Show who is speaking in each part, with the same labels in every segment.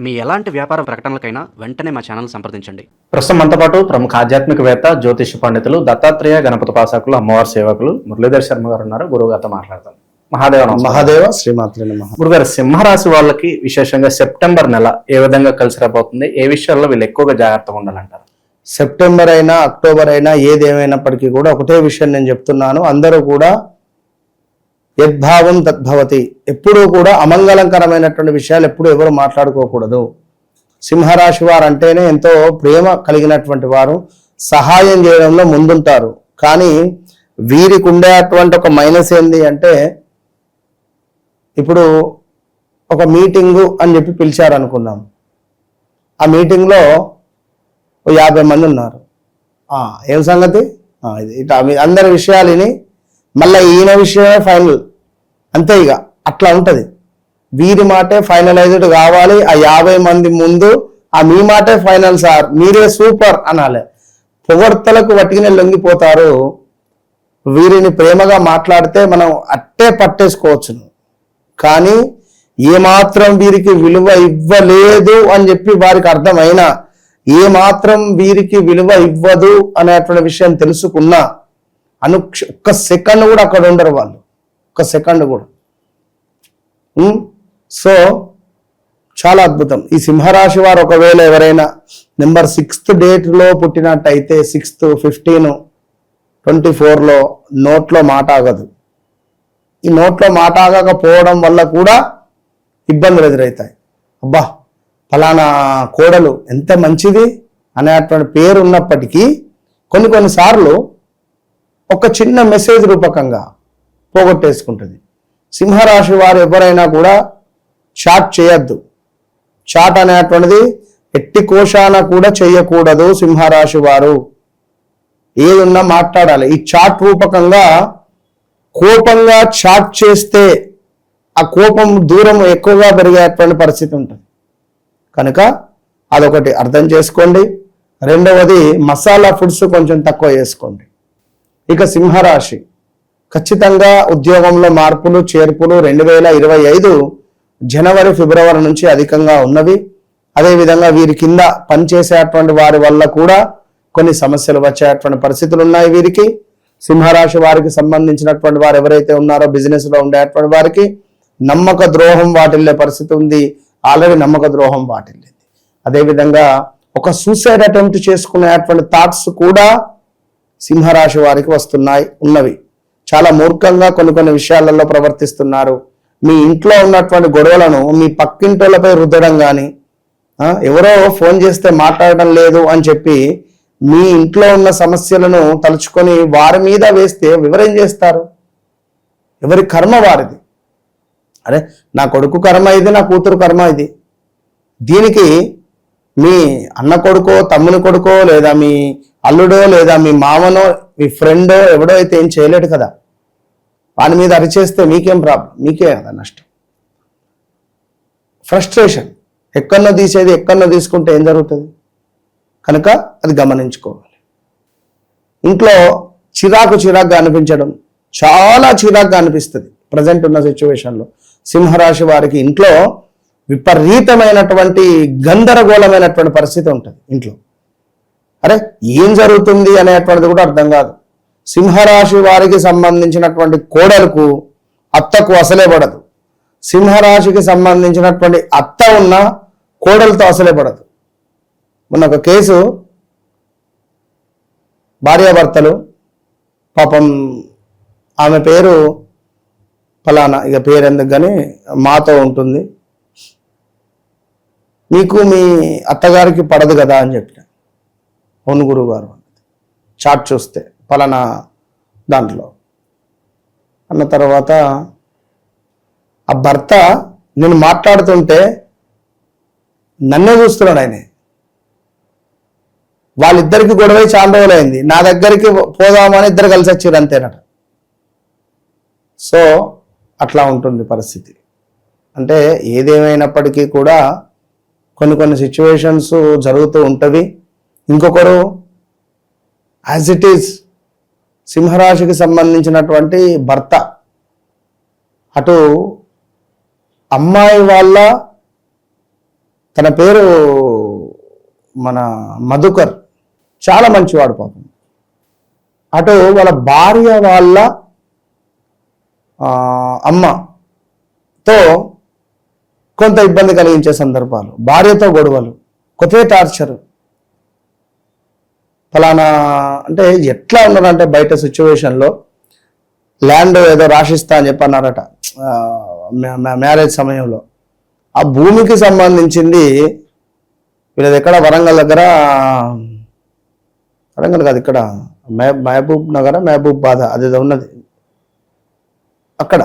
Speaker 1: మీ ఎలాంటి వ్యాపార ప్రకటనలకైనా వెంటనే మా ఛానల్ సంప్రదించండి.
Speaker 2: ప్రస్తుతం మనతో పాటు ప్రముఖ ఆధ్యాత్మికవేత్త, జ్యోతిష పండితులు, దత్తాత్రేయ గణపతి ఉపాసకులు, అమ్మవారి సేవకులు మురళీధర్ శర్మ గారు ఉన్నారు. గురువు గారితో మాట్లాడతాం.
Speaker 3: మహాదేవ శ్రీమాత్రే నమః.
Speaker 2: గురుగారు, సింహరాశి వాళ్ళకి విశేషంగా సెప్టెంబర్ నెల ఏ విధంగా కలిసి రాబోతుంది? ఏ విషయాల్లో వీళ్ళు ఎక్కువగా జాగ్రత్తగా ఉండాలంటారు?
Speaker 3: సెప్టెంబర్ అయినా అక్టోబర్ అయినా ఏదేమైనప్పటికీ కూడా ఒకటే విషయం నేను చెప్తున్నాను. అందరూ కూడా యద్భావం తద్భవతి. ఎప్పుడూ కూడా అమంగళకరమైనటువంటి విషయాలు ఎప్పుడు ఎవరు మాట్లాడుకోకూడదు. సింహరాశి వారు అంటేనే ఎంతో ప్రేమ కలిగినటువంటి వారు, సహాయం చేయడంలో ముందుంటారు. కానీ వీరికి ఉండేటువంటి ఒక మైనస్ ఏంది అంటే, ఇప్పుడు ఒక మీటింగు అని చెప్పి పిలిచారు అనుకుందాం. ఆ మీటింగ్లో 50 మంది ఉన్నారు. ఏం సంగతి ఇది ఇట్లా అందరి విషయాలని మళ్ళీ ఈయన విషయమే ఫైనల్, అంతే. ఇక అట్లా ఉంటుంది. వీరి మాటే ఫైనలైజ్డ్ కావాలి. ఆ 50 మంది ముందు మీ మాటే ఫైనల్ సార్, మీరే సూపర్ అనాలి. పొగడ్తలకు వట్టిగానే లొంగిపోతారు. వీరిని ప్రేమగా మాట్లాడితే మనం అట్టే పట్టేసుకోవచ్చును. కానీ ఏమాత్రం వీరికి విలువ ఇవ్వలేదు అని చెప్పి వారికి అర్థమైనా, ఏమాత్రం వీరికి విలువ ఇవ్వదు అనేటువంటి విషయం తెలుసుకున్నా ఒక్క సెకండ్ కూడా అక్కడ ఉండరు వాళ్ళు, ఒక్క సెకండ్ కూడా. సో చాలా అద్భుతం. ఈ సింహరాశి వారు ఒకవేళ ఎవరైనా నెంబర్ 6th డేట్లో పుట్టినట్టయితే 6, 15, 24లో నోట్లో మాట ఆగదు. ఈ నోట్లో మాట ఆగకపోవడం వల్ల కూడా ఇబ్బందులు ఎదురవుతాయి. అబ్బా ఫలానా కోడలు ఎంత మంచిది అనేటువంటి పేరు ఉన్నప్పటికీ కొన్నిసార్లు ఒక చిన్న మెసేజ్ రూపకంగా పోగొట్టేసుకుంటుంది. సింహరాశి వారు ఎవరైనా కూడా చాట్ చేయొద్దు. చాట్ అనేటువంటిది ఎట్టి కోశాన కూడా చేయకూడదు. సింహరాశి వారు ఏదున్నా మాట్లాడాలి. ఈ చాట్ రూపకంగా కోపంగా చాట్ చేస్తే ఆ కోపం దూరం ఎక్కువగా పెరిగేటువంటి పరిస్థితి ఉంటుంది. కనుక అదొకటి అర్థం చేసుకోండి. రెండవది, మసాలా ఫుడ్స్ కొంచెం తక్కువ చేసుకోండి. ఇక సింహరాశి ఖచ్చితంగా ఉద్యోగంలో మార్పులు చేర్పులు 2025 జనవరి ఫిబ్రవరి నుంచి అధికంగా ఉన్నవి. అదేవిధంగా వీరి కింద పనిచేసేటువంటి వారి వల్ల కూడా కొన్ని సమస్యలు వచ్చేటువంటి పరిస్థితులు ఉన్నాయి. వీరికి సింహరాశి వారికి సంబంధించినటువంటి వారు ఎవరైతే ఉన్నారో బిజినెస్ లో ఉండేటువంటి వారికి నమ్మక ద్రోహం వాటిల్లే పరిస్థితి ఉంది. ఆల్రెడీ నమ్మక ద్రోహం వాటిల్లింది. అదేవిధంగా ఒక సూసైడ్ అటెంప్ట్ చేసుకునేటువంటి థాట్స్ కూడా సింహరాశి వారికి ఉన్నవి. చాలా మూర్ఖంగా కొన్ని విషయాలలో ప్రవర్తిస్తున్నారు. మీ ఇంట్లో ఉన్నటువంటి గొడవలను మీ పక్కింటోళ్ళపై రుద్దడం కానీ, ఎవరో ఫోన్ చేస్తే మాట్లాడడం లేదు అని చెప్పి మీ ఇంట్లో ఉన్న సమస్యలను తలుచుకొని వారి మీద వేస్తే ఎవరేం చేస్తారు? ఎవరి కర్మ వారిది. అరే నా కొడుకు కర్మ ఇది, నా కూతురు కర్మ ఇది. దీనికి మీ అన్న కొడుకో, తమ్ముని కొడుకో, లేదా మీ అల్లుడో, లేదా మీ మామనో, మీ ఫ్రెండో ఎవడో అయితే ఏం చేయలేడు కదా. వాని మీద అరిచేస్తే మీకేం ప్రాబ్లం? మీకే కదా నష్టం. ఫ్రస్ట్రేషన్ ఎక్కడనో తీసేది ఎక్కడనో తీసుకుంటే ఏం జరుగుతుంది? కనుక అది గమనించుకోవాలి. ఇంట్లో చిరాకుగా అనిపించడం, చాలా చిరాకుగా అనిపిస్తుంది ప్రజెంట్ ఉన్న సిచ్యువేషన్లో. సింహరాశి వారికి ఇంట్లో విపరీతమైనటువంటి గందరగోళమైనటువంటి పరిస్థితి ఉంటుంది ఇంట్లో. అరే ఏం జరుగుతుంది అనేటువంటిది కూడా అర్థం కాదు. సింహరాశి వారికి సంబంధించినటువంటి కోడలకు అత్తకు అసలే పడదు. సింహరాశికి సంబంధించినటువంటి అత్త ఉన్న కోడలతో అసలే పడదు. మొన్న ఒక కేసు, భార్యాభర్తలు, పాపం ఆమె పేరు ఫలానా, ఇక పేరు ఎందుకు కానీ మాతో ఉంటుంది, మీకు మీ అత్తగారికి పడదు కదా అని చెప్పిన. అవును గురువు గారు, చాట్ చూస్తే ఫలానా దాంట్లో అన్న తర్వాత ఆ భర్త నేను మాట్లాడుతుంటే నన్నే చూస్తున్నాడు. ఆయనే వాళ్ళిద్దరికి గొడవై చాలా రోజులైంది. నా దగ్గరికి పోదామని ఇద్దరు కలిసి వచ్చారు అంతేనట. సో అట్లా ఉంటుంది పరిస్థితి. అంటే ఏదేమైనప్పటికీ కూడా కొన్ని సిచ్యువేషన్స్ జరుగుతూ ఉంటవి. ఇంకొకరు యాజ్ ఇట్ ఈజ్ సింహరాశికి సంబంధించినటువంటి భర్త అటు అమ్మాయి వాళ్ళ తన పేరు మన మధుకర్, చాలా మంచివాడు పాపం. అటు వాళ్ళ భార్య వాళ్ళ అమ్మతో కొంత ఇబ్బంది కలిగించే సందర్భాలు, భార్యతో గొడవలు, కొత్త టార్చర్. ఫలానా అంటే ఎట్లా ఉన్నారంటే బయట సిచ్యువేషన్లో ల్యాండ్ ఏదో రాసిస్తా అని చెప్పన్నారట మ్యారేజ్ సమయంలో. ఆ భూమికి సంబంధించింది వీళ్ళది ఎక్కడ వరంగల్ దగ్గర, వరంగల్ కాదు ఇక్కడ మహబూబ్ నగర్ మహబూబాబాద్ అదేదో ఉన్నది అక్కడ.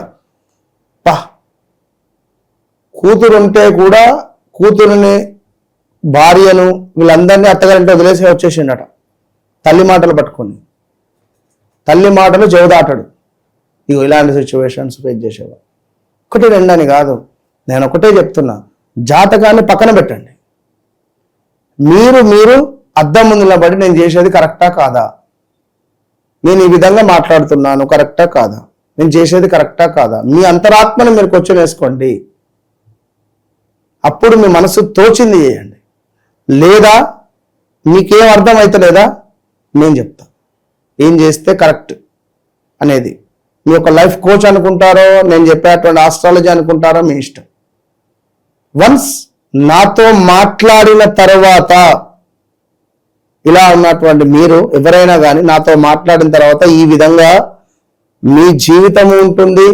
Speaker 3: కూతురుంటే కూడా కూతురుని భార్యను వీళ్ళందరినీ అత్తగారింటి వదిలేసి వచ్చేసిండట తల్లి మాటలు పట్టుకొని. తల్లి మాటలు చెవిదాటడు. ఇగో ఇలాంటి సిచ్యువేషన్స్ ఫేస్ చేసేవాడు. ఒకటి రెండని కాదు, నేను ఒకటే చెప్తున్నా, జాతకాన్ని పక్కన పెట్టండి. మీరు అద్దం ముందు నిలబడి నేను చేసేది కరెక్టా కాదా, నేను ఈ విధంగా మాట్లాడుతున్నాను కరెక్టా కాదా, నేను చేసేది కరెక్టా కాదా, మీ అంతరాత్మను మీరు క్వశ్చన్ వేసుకోండి. అప్పుడు మీ మనసు తోచింది చేయండి. లేదా మీకేం అర్థం అవుతలేదా నేను చెప్తా ఏం చేస్తే కరెక్ట్ అనేది. మీ యొక్క లైఫ్ కోచ్ అనుకుంటారో, నేను చెప్పేటువంటి ఆస్ట్రాలజీ అనుకుంటారో మీ ఇష్టం. వన్స్ నాతో మాట్లాడిన తర్వాత, ఇలా ఉన్నటువంటి మీరు ఎవరైనా కానీ నాతో మాట్లాడిన తర్వాత ఈ విధంగా మీ జీవితము ఉంటుంది,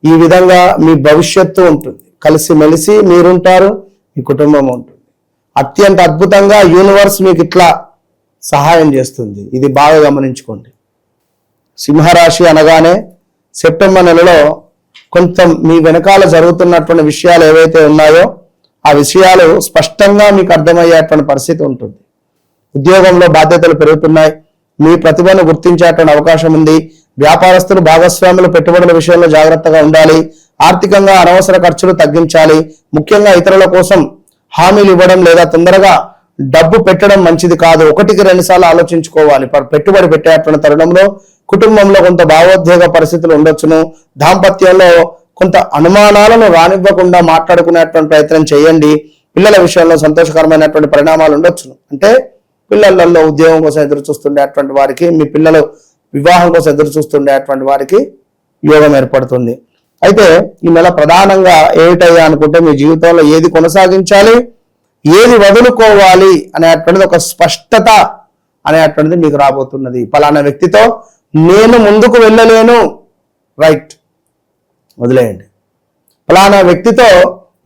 Speaker 3: ఈ విధంగా మీ భవిష్యత్తు ఉంటుంది, కలిసిమెలిసి మీరుంటారు, మీ కుటుంబం ఉంటుంది. అత్యంత అద్భుతంగా యూనివర్స్ మీకు ఇట్లా సహాయం చేస్తుంది. ఇది బాగా గమనించుకోండి. సింహరాశి అనగానే సెప్టెంబర్ నెలలో కొంత మీ వెనకాల జరుగుతున్నటువంటి విషయాలు ఏవైతే ఉన్నాయో ఆ విషయాలు స్పష్టంగా మీకు అర్థమయ్యేటువంటి పరిస్థితి ఉంటుంది. ఉద్యోగంలో బాధ్యతలు పెరుగుతున్నాయి, మీ ప్రతిభను గుర్తించేటువంటి అవకాశం ఉంది. వ్యాపారస్తులు భాగస్వాములు పెట్టుబడుల విషయంలో జాగ్రత్తగా ఉండాలి. ఆర్థికంగా అనవసర ఖర్చులు తగ్గించాలి. ముఖ్యంగా ఇతరుల కోసం హామీలు ఇవ్వడం లేదా తొందరగా డబ్బు పెట్టడం మంచిది కాదు. 1-2 సార్లు ఆలోచించుకోవాలి. పెట్టుబడి పెట్టేటువంటి తరుణంలో కుటుంబంలో కొంత భావోద్వేగ పరిస్థితులు ఉండొచ్చును. దాంపత్యంలో కొంత అనుమానాలను రానివ్వకుండా మాట్లాడుకునేటువంటి ప్రయత్నం చేయండి. పిల్లల విషయంలో సంతోషకరమైనటువంటి పరిణామాలు ఉండొచ్చును. అంటే పిల్లలలో ఉద్యోగం కోసం ఎదురు చూస్తుండేటువంటి వారికి, మీ పిల్లలు వివాహం కోసం ఎదురు చూస్తుండేటువంటి వారికి యోగం ఏర్పడుతుంది. అయితే ఈ నెల ప్రధానంగా ఏమిటయ్యా అనుకుంటే మీ జీవితంలో ఏది కొనసాగించాలి, ఏది వదులుకోవాలి అనేటువంటిది ఒక స్పష్టత అనేటువంటిది మీకు రాబోతున్నది. పలానా వ్యక్తితో నేను ముందుకు వెళ్ళలేను, రైట్, వదిలేయండి. పలానా వ్యక్తితో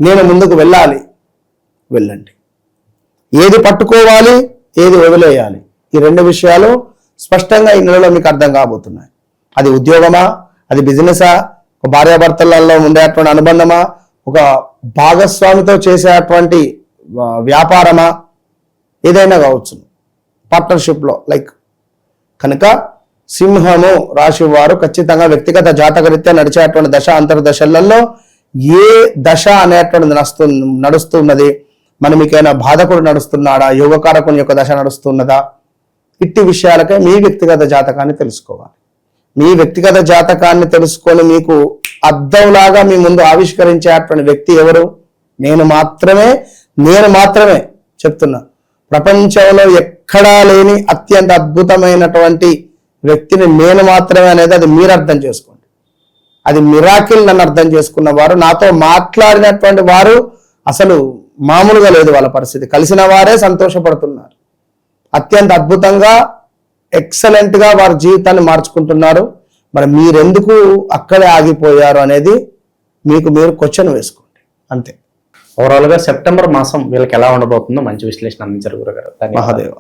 Speaker 3: నేను ముందుకు వెళ్ళాలి, వెళ్ళండి. ఏది పట్టుకోవాలి, ఏది వదిలేయాలి, ఈ 2 విషయాలు స్పష్టంగా ఈ నెలలో మీకు అర్థం కాబోతున్నాయి. అది ఉద్యోగమా, అది బిజినెసా, ఒక భార్యాభర్తలలో ఉండేటువంటి అనుబంధమా, ఒక భాగస్వామితో చేసేటువంటి వ్యాపారమా, ఏదైనా కావచ్చు, పార్ట్నర్షిప్లో లైక్. కనుక సింహము రాశి వారు ఖచ్చితంగా వ్యక్తిగత జాతకరీత్యా నడిచేటువంటి దశ అంతర్దశలలో ఏ దశ అనేటువంటిది నడుస్తున్నది, మనం మీకైనా బాధకుడు నడుస్తున్నాడా, యోగకారకుని యొక్క దశ నడుస్తున్నదా, ఇట్టి విషయాలకై మీ వ్యక్తిగత జాతకాన్ని తెలుసుకోవాలి. మీ వ్యక్తిగత జాతకాన్ని తెలుసుకొని మీకు అద్దంలాగా మీ ముందు ఆవిష్కరించేటువంటి వ్యక్తి ఎవరు? నేను మాత్రమే చెప్తున్నా. ప్రపంచంలో ఎక్కడా లేని అత్యంత అద్భుతమైనటువంటి వ్యక్తిని నేను మాత్రమే అనేది అది మీరు అర్థం చేసుకోండి. అది మిరాకిల్ నన్ను అర్థం చేసుకున్న వారు, నాతో మాట్లాడినటువంటి వారు అసలు మామూలుగా లేదు వాళ్ళ పరిస్థితి. కలిసిన వారే సంతోషపడుతున్నారు. అత్యంత అద్భుతంగా ఎక్సలెంట్గా వారి జీవితాన్ని మార్చుకుంటున్నారు. మరి మీరెందుకు అక్కడే ఆగిపోయారు అనేది మీకు మీరు క్వశ్చన్ వేసుకోండి, అంతే.
Speaker 2: ఓవరాల్ గా సెప్టెంబర్ మాసం వీళ్ళకి ఎలా ఉండబోతుందో మంచి విశ్లేషణ అందించారు గురుగారు. ధన్యవాదాలు.
Speaker 3: మహాదేవ.